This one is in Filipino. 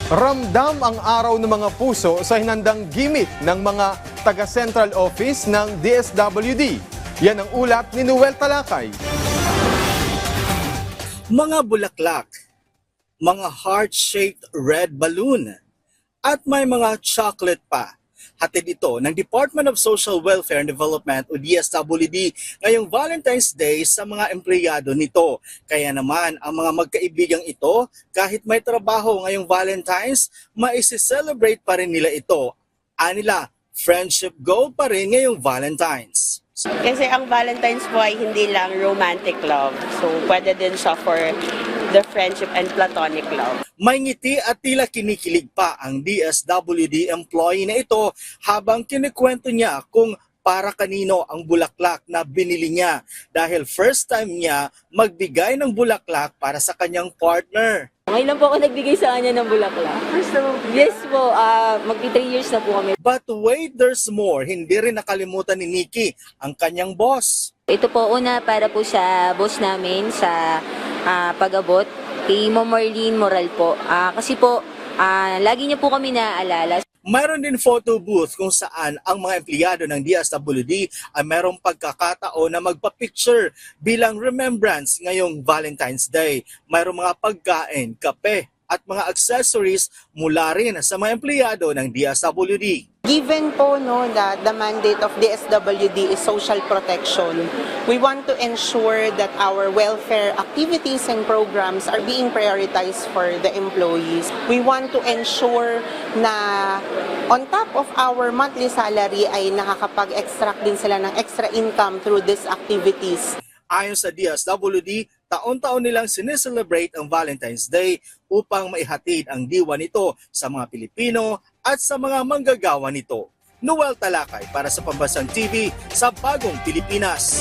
Ramdam ang araw ng mga puso sa hinandang gimmick ng mga taga-Central Office ng DSWD. Yan ang ulat ni Noel Talakay. Mga bulaklak, mga heart-shaped red balloon, at may mga chocolate pa. Hatid ito ng Department of Social Welfare and Development o DSWD ngayong Valentine's Day sa mga empleyado nito. Kaya naman ang mga magkaibigang ito, kahit may trabaho ngayong Valentine's, maisi-celebrate pa rin nila ito. Anila, friendship goal pa rin ngayong Valentine's. Kasi ang Valentine's po ay hindi lang romantic love. So, pwede din siya for the friendship and platonic love. May ngiti at tila kinikilig pa ang DSWD employee na ito habang kinikwento niya kung para kanino ang bulaklak na binili niya dahil first time niya magbigay ng bulaklak para sa kanyang partner. Ngayon lang po ako nagbigay sa kanya ng bulaklak. Yes po, magti 3 years na po kami. But wait, there's more. Hindi rin nakalimutan ni Nikki ang kanyang boss. Ito po una para po sa boss namin sa pag-abot, kay Marlene Moral po. Kasi po, lagi niya po kami naaalala. Mayroon din photo booth kung saan ang mga empleyado ng DSWD ay mayroong pagkakataon na magpa-picture bilang remembrance ngayong Valentine's Day. Mayroong mga pagkain, kape at mga accessories mula rin sa mga empleyado ng DSWD. Given po that the mandate of DSWD is social protection, we want to ensure that our welfare activities and programs are being prioritized for the employees. We want to ensure na on top of our monthly salary ay nakakapag-extract din sila ng extra income through these activities. Ayon sa DSWD, taon-taon nilang sineselebrate ang Valentine's Day upang maihatid ang diwa nito sa mga Pilipino at sa mga manggagawa nito. Noel Talakay para sa Pambansang TV sa Bagong Pilipinas.